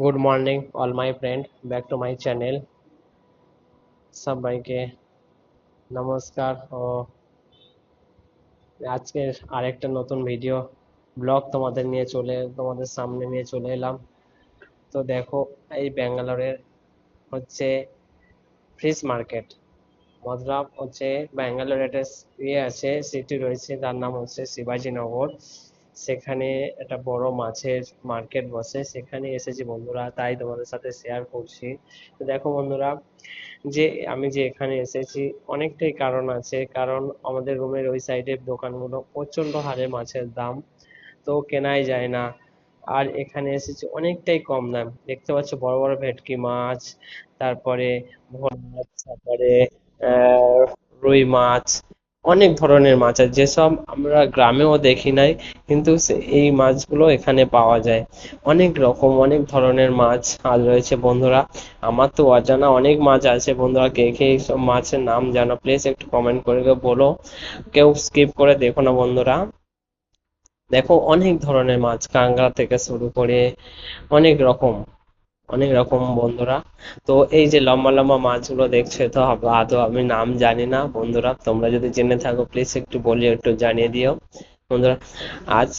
Good morning all my friend, back to my channel. সবাইকে নমস্কার ও আজকে আরেকটা নতুন ভিডিও ব্লগ তোমাদের সামনে নিয়ে চলে এলাম। তো দেখো, এই ব্যাঙ্গালোরের হচ্ছে ফিশ মার্কেট। মতলব হচ্ছে ব্যাঙ্গালোর একটা আছে, সিটি রয়েছে, তার নাম হচ্ছে শিবাজীনগর। সেখানে একটা বড় মাছের মার্কেট বসে, সেখানে এসেছি বন্ধুরা, তাই তোমাদের সাথে শেয়ার করছি। তো দেখো বন্ধুরা, যে আমি যে এখানে এসেছি অনেকটাই কারণ আছে, কারণ আমাদের রুমের ওই সাইডের দোকানগুলো প্রচন্ড হারে মাছের দাম, তো কেনাই যায় না। আর এখানে এসেছি অনেকটাই কম দাম, দেখতে পাচ্ছ বড় বড় ভেটকি মাছ, তারপরে ভোলা মাছ, তারপরে আহ, রুই মাছ, অনেক ধরনের মাছ আছে যেসব আমরা গ্রামেও দেখি নাই, কিন্তু এই মাছগুলো এখানে পাওয়া যায়। অনেক রকম অনেক ধরনের মাছ আজ রয়েছে বন্ধুরা। আমার তো অজানা অনেক মাছ আছে বন্ধুরা, কে কে এইসব মাছের নাম জানো প্লিজ একটু কমেন্ট করে বলো। কেউ স্কিপ করে দেখো না বন্ধুরা। দেখো অনেক ধরনের মাছ, কাঁকড়া থেকে শুরু করে অনেক রকম অনেক রকম বন্ধুরা। তো এই যে লম্বা লম্বা মাছগুলো দেখছো, তো আদৌ আমি নাম জানি না বন্ধুরা, তোমরা যদি জেনে থাকো প্লিজ একটু বলি, একটু জানিয়ে দিও বন্ধুরা। আজ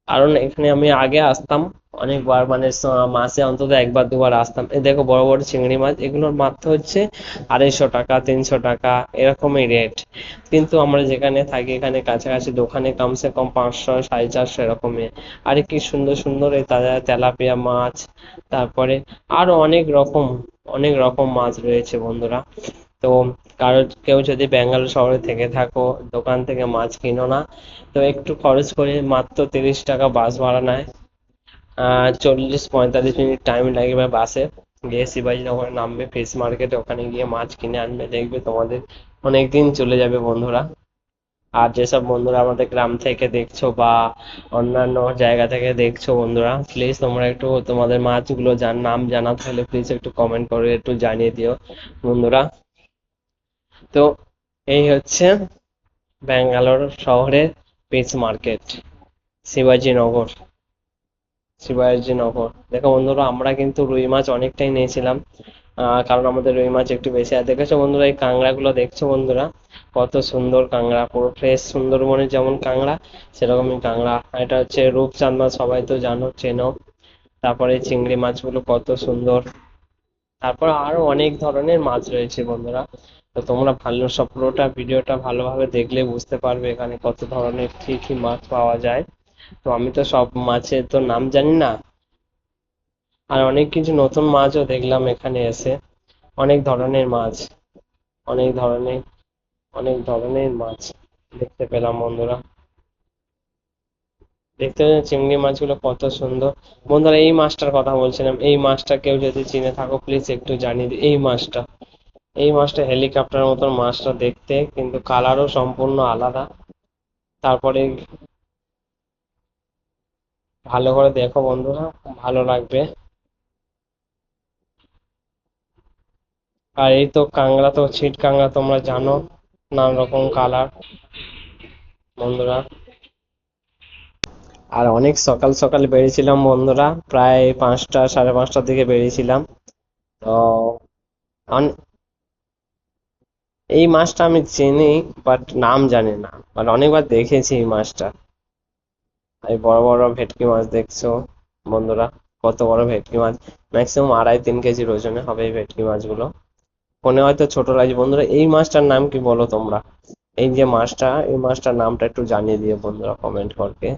কারণ এখানে আমি আগে আসতাম অনেকবার, মানে মাসে অন্তত একবার দুবার আসতাম। এই দেখো বড় বড় চিংড়ি মাছ, এগুলোর মাত্র হচ্ছে 250 টাকা, 300 টাকা, এরকমই রেট। কিন্তু আমরা যেখানে থাকি এখানে কাছাকাছি দোকানে কমসে কম 500, 450 এরকমই। আর কি সুন্দর সুন্দর এই তাজা তেলাপিয়া মাছ, তারপরে আরো অনেক রকম মাছ রয়েছে বন্ধুরা। তো কেউ যদি ব্যাঙ্গালোর শহরে থেকে থাকো, দোকান থেকে মাছ কিনো না, তো একটু খরচ করে মাত্র 30 টাকা বাস ভাড়া নেয়। 40-45 মিনিট টাইম লাগবে বাসে, গিয়ে শিবাজীনগরে নামবে, ফিশ মার্কেটে, ওখানে গিয়ে মাছ কিনে আনবে, দেখবে তোমাদের অনেক দিন চলে যাবে বন্ধুরা। আর যেসব বন্ধুরা আমাদের গ্রাম থেকে দেখছো বা অন্যান্য জায়গা থেকে দেখছো বন্ধুরা, প্লিজ তোমরা একটু তোমাদের মাছগুলো নাম জানা থাকলে প্লিজ একটু কমেন্ট করে একটু জানিয়ে দিও বন্ধুরা। তো এই হচ্ছে ব্যাঙ্গালোর শহরের ফিশ মার্কেট, শিবাজীনগর। শিবাজীনগর দেখো বন্ধুরা, আমরা কিন্তু রুই মাছ অনেকটাই নিয়েছিলাম, কারণ আমাদের রুই মাছ একটু বেশি। আর দেখেছো বন্ধুরা, এই কাঁকড়া গুলো দেখছো বন্ধুরা, কত সুন্দর কাঁকড়া, পুরো ফ্রেশ, সুন্দরবনের যেমন কাঁকড়া সেরকমই কাঁকড়া। আর এটা হচ্ছে রূপচাঁদ মাছ, সবাই তো জানো, চেনো। তারপরে চিংড়ি মাছগুলো কত সুন্দর। তারপর আরো অনেক ধরনের মাছ রয়েছে বন্ধুরা। তো তোমরা ভালো সব পুরোটা ভিডিওটা ভালোভাবে দেখলে বুঝতে পারবে এখানে কত ধরনের কি কি মাছ পাওয়া যায়। তো আমি তো সব মাছের তো নাম জানি না, আর অনেক কিছু নতুন মাছও দেখলাম এখানে এসে। অনেক ধরনের মাছ, অনেক ধরনের অনেক ধরনের মাছ দেখতে পেলাম বন্ধুরা। দেখতে পাচ্ছেন চিংড়ি মাছগুলো কত সুন্দর বন্ধুরা। এই মাছটার কথা বলছিলাম, এই মাছটা কেউ যদি চিনে থাকো প্লিজ একটু জানিয়ে দিই। এই মাছটা হেলিকপ্টার মতন মাছটা দেখতে, কিন্তু কালারও সম্পূর্ণ আলাদা। তারপরে ভালো করে দেখো বন্ধুরা, ভালো লাগবে। আর এই তো কাংড়া, তো ছিট কাংড়া তোমরা জানো, নানা রকম কালার বন্ধুরা। আর অনেক সকাল সকাল বেরিয়েছিলাম বন্ধুরা, প্রায় 5টা, 5:30টার দিকে বেরিয়েছিলাম। তো অন- এই মাছটা আমি চিনি, বাট নাম জানি না, বাট অনেকবার দেখেছি এই মাছটা। এই বড় বড় ভেটকি মাছ দেখছো বন্ধুরা, কত বড় ভেটকি মাছ, ম্যাক্সিমাম 2.5-3 কেজির ওজনে হবে এই ভেটকি মাছগুলো। মনে হয়তো ছোট লাগছে বন্ধুরা। এই মাছটার নাম কি বলো তোমরা? এই যে মাছটা, এই মাছটার নামটা একটু জানিয়ে দিও বন্ধুরা কমেন্ট করকে।